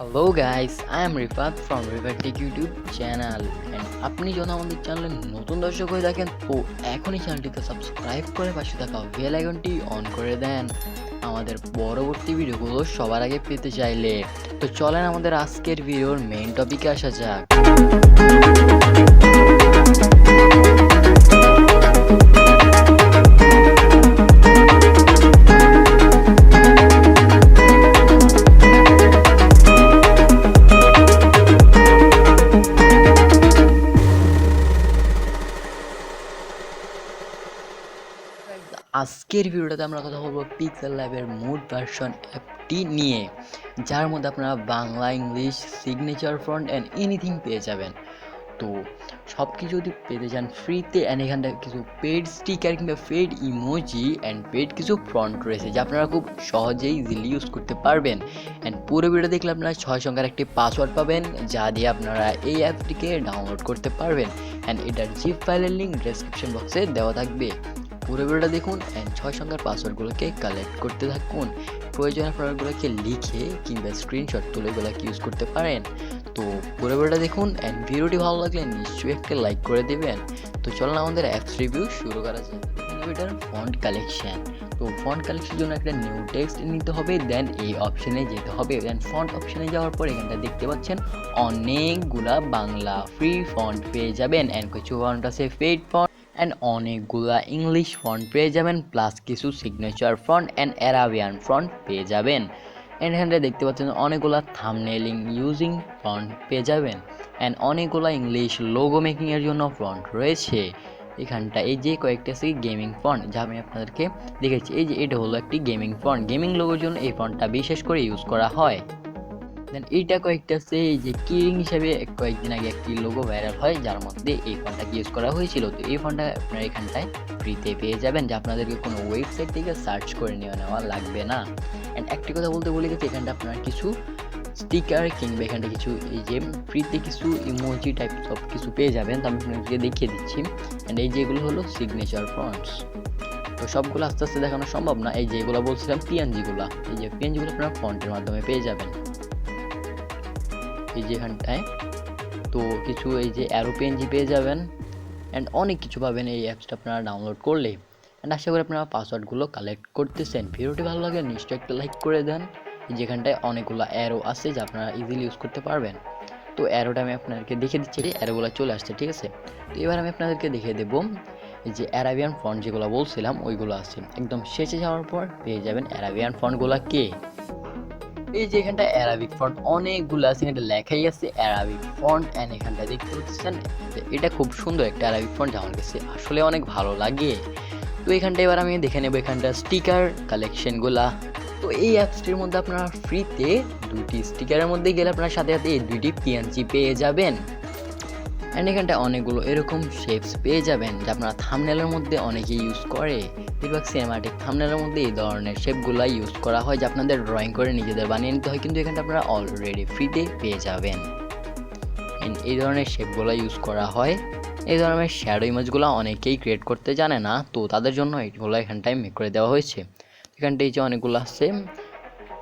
Hello guys, I am Refat from Refat Tech YouTube channel and আপনি যদি আমাদের চ্যানেলে নতুন দর্শক হয়ে থাকেন তো এখনই চ্যানেলটিকে সাবস্ক্রাইব করে পাশে থাকা বেল আইকনটি অন করে দেন আমাদের পরবর্তী ভিডিওগুলো সবার আগে পেতে চাইলে। তো চলেন আমাদের আজকের ভিডিওর মেইন টপিকে আসা যাক। আজকের ভিডিওটাতে আমরা কথা বলবো পিক্সেলল্যাবের মোড ভার্সন অ্যাপটি নিয়ে, যার মধ্যে আপনারা Bangla, English, signature font and anything পেয়ে যাবেন। তো সব কিছু যদি পেতে চান ফ্রিতে, অ্যান্ড এখানটা কিছু পেড স্টিকার কিংবা পেড ইমোজি অ্যান্ড পেড কিছু ফন্ট রয়েছে যা আপনারা খুব সহজেই ইজিলি ইউজ করতে পারবেন। অ্যান্ড পুরো ভিডিও দেখলে আপনারা 6 সংখ্যার একটি পাসওয়ার্ড পাবেন যা দিয়ে আপনারা এই অ্যাপটিকে ডাউনলোড করতে পারবেন। অ্যান্ড এটার জিপ ফাইলের লিঙ্ক ডেসক্রিপশন বক্সে দেওয়া থাকবে। পুরো ভিডিওটা দেখুন অ্যান্ড 6 সংখ্যার পাসওয়ার্ডগুলোকে কালেক্ট করতে থাকুন। প্রয়োজনে আপনারা এগুলোকে লিখে কিংবা স্ক্রিনশট তুলে এগুলোকে ইউজ করতে পারেন। তো পুরো ভিডিওটা দেখুন অ্যান্ড ভিডিওটি ভালো লাগলে নিশ্চয়ই একটা লাইক করে দেবেন। তো চলুন আমাদের অ্যাপস রিভিউ শুরু করা যায়। এটার ফন্ট কালেকশন, তো ফন্ট কালেকশনের জন্য একটা নিউ টেক্সট নিতে হবে, দেন এই অপশনে যেতে হবে। দেন ফন্ট অপশনে যাওয়ার পর এখানটা দেখতে পাচ্ছেন অনেকগুলা বাংলা ফ্রি ফন্ট পেয়ে যাবেন, অ্যান্ড কিছু ফন্ট আছে পেইড ফন্ট অ্যান্ড অনেকগুলা ইংলিশ ফন্ট পেয়ে যাবেন, প্লাস কিছু signature font and Arabian font পেয়ে যাবেন। অ্যান্ড এখানটা দেখতে পাচ্ছেন অনেকগুলা থাম্বনেলিং ইউজিং ফন্ট পেয়ে যাবেন, অ্যান্ড অনেকগুলা ইংলিশ লোগো মেকিংয়ের জন্য ফন্ট রয়েছে। এখানটা এই যে কয়েকটা আছে গেমিং ফন্ট যা আমি আপনাদেরকে দেখেছি, এই যে এটা হলো একটি গেমিং ফন্ট, গেমিং লোগোর জন্য এই ফন্টটা বিশেষ করে ইউজ করা হয়। দেন এইটা কয়েকটা আছে এই যে কিং হিসাবে কয়েকদিন আগে একটি লোগো ভাইরাল হয় যার মধ্যে এই ফন্টটাকে ইউজ করা হয়েছিল। তো এই ফন্টটা আপনারা এখানটায় ফ্রিতে পেয়ে যাবেন, যা আপনাদেরকে কোনো ওয়েবসাইট থেকে সার্চ করে নেওয়া লাগবে না। অ্যান্ড একটি কথা বলতে ভুলে গেছি, এখানটা আপনারা কিছু স্টিকার কিংবা এখানটা কিছু এই যে ফ্রিতে কিছু ইমোজি টাইপ সব কিছু পেয়ে যাবেন। তো আমি আপনাদেরকে দেখিয়ে দিচ্ছি। অ্যান্ড এই যেগুলো হলো সিগনেচার ফন্টস। তো সবগুলো আস্তে আস্তে দেখানো সম্ভব না, এই যেগুলো বলছিলাম পিএনজিগুলো, এই যে পিএনজিগুলো আপনারা ফন্টের মাধ্যমে পেয়ে যাবেন এই যে এখানটায়। তো কিছু এই যে অ্যারো পিএনজি পেয়ে যাবেন, অ্যান্ড অনেক কিছু পাবেন এই অ্যাপসটা আপনারা ডাউনলোড করলে। অ্যান্ড আশা করি আপনারা পাসওয়ার্ডগুলো কালেক্ট করতেছেন। ভিডিওটি ভালো লাগে নিশ্চয়ই একটা লাইক করে দেন। যেখানটায় অনেকগুলো অ্যারো আছে যা আপনারা ইজিলি ইউজ করতে পারবেন। তো অ্যারোটা আমি আপনাদেরকে দেখিয়ে দিচ্ছি, অ্যারোগুলো চলে আসছে, ঠিক আছে। তো এবার আমি আপনাদেরকে দেখিয়ে দেবো এই যে অ্যারাবিয়ান ফন্ট যেগুলো বলছিলাম ওইগুলো আছে। একদম শেষে যাওয়ার পর পেয়ে যাবেন অ্যারাবিয়ান ফন্টগুলো কে। এই যে এখানটা অ্যারাবিক ফন্ট অনেকগুলো আছে, এখানটা লেখাই আছে অ্যারাবিক ফন্ট, অ্যান্ড এখানটা দেখতে পাচ্ছেন এটা খুব সুন্দর একটা অ্যারাবিক ফন্ট যা আমার কাছে আসলে অনেক ভালো লাগে। তো এখানটা এবার আমি দেখে নেবো এখানটা স্টিকার কালেকশনগুলা। তো এই অ্যাপসটির মধ্যে আপনারা ফ্রিতে 2টি স্টিকারের মধ্যে গেলে আপনার সাথে সাথে এই 2টি পিএনজি পেয়ে যাবেন। অ্যান্ড এখানটা অনেকগুলো এরকম শেপস পেয়ে যাবেন যা আপনারা থাম্বনেলের মধ্যে অনেকেই ইউজ করে। বেশিরভাগ সিনেমাটিক থাম্বনেলের মধ্যে এই ধরনের শেপগুলো ইউজ করা হয় যা আপনাদের ড্রয়িং করে নিজেদের বানিয়ে নিতে হয়, কিন্তু এখানটা আপনারা অলরেডি ফ্রিতে পেয়ে যাবেন। অ্যান্ড এই ধরনের শেপগুলো ইউজ করা হয়। এই ধরনের শ্যাডো ইমেজগুলো অনেকেই ক্রিয়েট করতে জানে না, তো তাদের জন্য এইগুলো এখানটায় মেক করে দেওয়া হয়েছে। এখানটায় এই যে অনেকগুলো আছে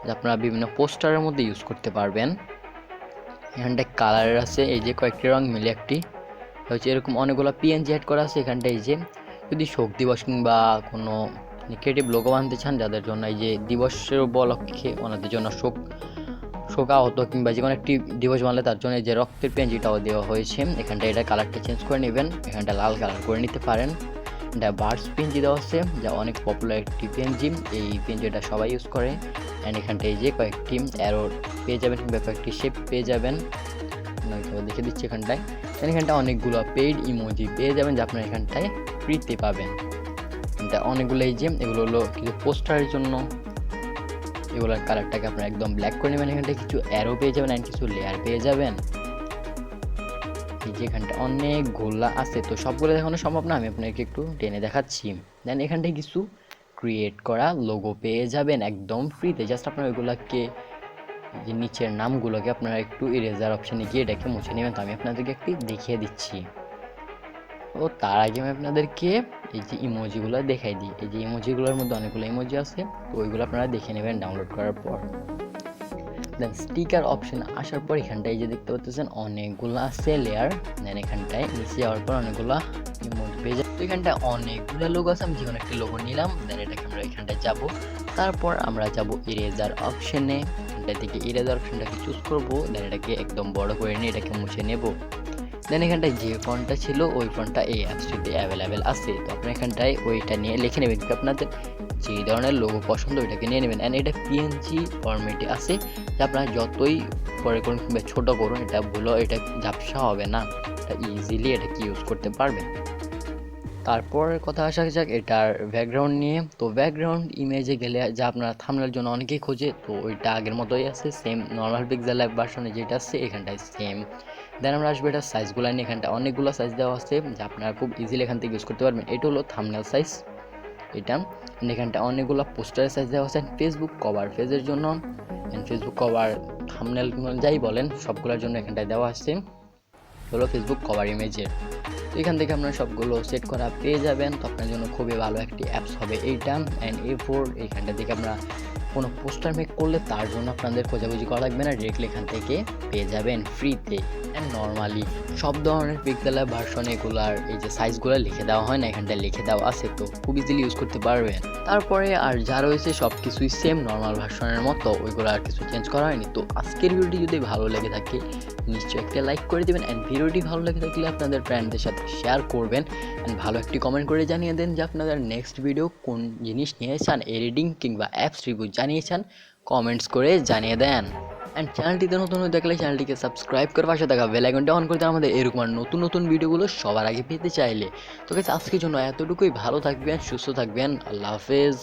যা আপনারা বিভিন্ন পোস্টারের মধ্যে ইউজ করতে পারবেন। এখানটায় কালারের আছে এই যে কয়েকটি রং মিলে একটি হচ্ছে এরকম অনেকগুলো পিএনজি অ্যাড করা আছে। এখানটায় এই যে যদি শোক দিবস কিংবা কোনো ক্রিয়েটিভ লোগো বানাতে চান যাদের জন্য এই যে দিবসের উপলক্ষে ওনাদের জন্য শোকাহত কিংবা যে কোনো একটি দিবস বানালে তার জন্য এই যে রক্তের পিএনজিটাও দেওয়া হয়েছে। এখানটা এটা কালারটা চেঞ্জ করে নেবেন, এখানটা লাল কালার করে নিতে পারেন। এটা বার্ডস পিএনজি দেওয়া আছে যা অনেক পপুলার একটি পিএনজি, এই পিএনজিটা সবাই ইউজ করে। অ্যান্ড এখানটা এই যে কয়েকটি অ্যারো পেয়ে যাবেন কিংবা কয়েকটি শেপ পেয়ে যাবেন, দেখে দিচ্ছি এখানটায়। এখানটা অনেকগুলো পেইড ইমোজি পেয়ে যাবেন যা আপনারা এখানটায় ফ্রিতে পাবেন। এটা অনেকগুলো এই যে এগুলো হলো কিছু পোস্টারের জন্য, এগুলোর কালারটাকে আপনারা একদম ব্ল্যাক করে নেবেন। এখানটায় কিছু অ্যারো পেয়ে যাবেন অ্যান্ড কিছু লেয়ার পেয়ে যাবেন। এই যে এখানটা অনেকগুলো আছে, তো সবগুলো দেখানো সম্ভব না, আমি আপনাকে একটু টেনে দেখাচ্ছি। দেন এখানটায় কিছু ক্রিয়েট করা লোগো পেয়ে যাবেন একদম ফ্রিতে। জাস্ট আপনারা ওইগুলোকে যে নিচের নামগুলোকে আপনারা একটু ইরেজার অপশানে গিয়ে এটাকে মুছে নেবেন। তো আমি আপনাদেরকে একটি দেখিয়ে দিচ্ছি। ও তার আগে আমি আপনাদেরকে এই যে ইমোজিগুলো দেখাই দিই। এই যে ইমোজিগুলোর মধ্যে অনেকগুলো ইমোজি আছে, তো ওইগুলো আপনারা দেখে নেবেন ডাউনলোড করার পর। দেন স্টিকার অপশন আসার পর এখানটায় যে দেখতে পাচ্ছেন অনেকগুলো আছে লেয়ার। দেন এখানটায় নিচে যাওয়ার পর অনেকগুলো ইমোট পেয়ে যায়। তো এখানটায় অনেকগুলো লোগো আছে, আমি যেকোনো একটা লোগো নিলাম। দেন এটাকে আমরা এখানটায় যাব, তারপর আমরা যাব ইরেজার অপশনে। এখানটা থেকে ইরেজার অপশনটাকে চুজ করব। দেন এটাকে একদম বড় করে নিয়ে এটাকে মুছে নেব। দেন এখানটায় যে ফন্টটা ছিল ওই ফন্টটা এই অ্যাপসটিতে অ্যাভেলেবেল আছে, তো আপনি এখানটায় ওইটা নিয়ে লিখে নেবেন। আপনাদের যে ধরনের লোগো পছন্দ ওইটাকে নিয়ে নেবেন। অ্যান্ড এটা পিএনজি ফরম্যাটে আছে, যে আপনারা যতই পরে করুন কিংবা ছোটো করুন এটা ভুলো এটা ঝাপসা হবে না, এটা ইজিলি এটাকে ইউজ করতে পারবেন। তারপর কথা আসা যাক এটার ব্যাকগ্রাউন্ড নিয়ে। তো ব্যাকগ্রাউন্ড ইমেজে গেলে যা আপনারা থাম্বনেলের জন্য অনেকেই খোঁজে, তো ওইটা আগের মতোই আছে, সেম নর্মাল পিক্সেল ল্যাব ভার্সনে যেটা আছে এখানটায় সেম। দেন আমরা আসবো এটা সাইজগুলো নিয়ে। এখানটা অনেকগুলো সাইজ দেওয়া আছে যা আপনারা খুব ইজিলি এখান থেকে ইউজ করতে পারবেন। এটা হলো থাম্বনেল সাইজ এটা। এখানটা অনেকগুলো পোস্টারের সাইজ দেওয়া আছে ফেসবুক কভার পেজের জন্য, ফেসবুক কভার থাম্বনেল যাই বলেন সবগুলোর জন্য এখানটায় দেওয়া আছে হলো ফেসবুক কভার ইমেজের। তো এখান থেকে আপনারা সবগুলো সেট করা পেয়ে যাবেন। তো আপনার জন্য খুবই ভালো একটি অ্যাপস হবে এইটা। অ্যান্ড A4 এইখানটা থেকে আপনারা কোনো পোস্টার মেক করলে তার জন্য আপনাদের খোঁজাখুঁজি করা লাগবে না, ডিরেক্টলি এখান থেকে পেয়ে যাবেন ফ্রিতে। অ্যান্ড নর্মালি সব ধরনের পিক্সেল ল্যাব ভার্সন এগুলার এই যে সাইজগুলো লিখে দেওয়া হয় না, এখানটায় লিখে দেওয়া আছে, তো খুব ইজিলি ইউজ করতে পারবেন। তারপরে আর যা রয়েছে সব কিছুই সেম নর্মাল ভার্সনের মতো, ওইগুলো আর কিছু চেঞ্জ করা হয়নি। তো আজকের ভিডিওটি যদি ভালো লেগে থাকে নিশ্চয়ই একটা লাইক করে দেবেন। অ্যান্ড ভিডিওটি ভালো লেগে থাকলে আপনাদের ফ্রেন্ডদের সাথে শেয়ার করবেন। অ্যান্ড ভালো একটি কমেন্ট করে জানিয়ে দেন যে আপনাদের নেক্সট ভিডিও কোন জিনিস নিয়ে চান, এডিটিং কিংবা অ্যাপস রিভিউ জানিয়ে চান, কমেন্টস করে জানিয়ে দেন। অ্যান্ড চ্যানেলটিতে নতুন হয়ে থাকলে চ্যানেলটিকে সাবস্ক্রাইব করে পাশে থাকা বেল আইকনটা অন করে দেন আমাদের এরকম নতুন নতুন ভিডিওগুলো সবার আগে পেতে চাইলে। তো গাইস আজকের জন্য এতটুকুই, ভালো থাকবেন, সুস্থ থাকবেন, আল্লাহ হাফেজ।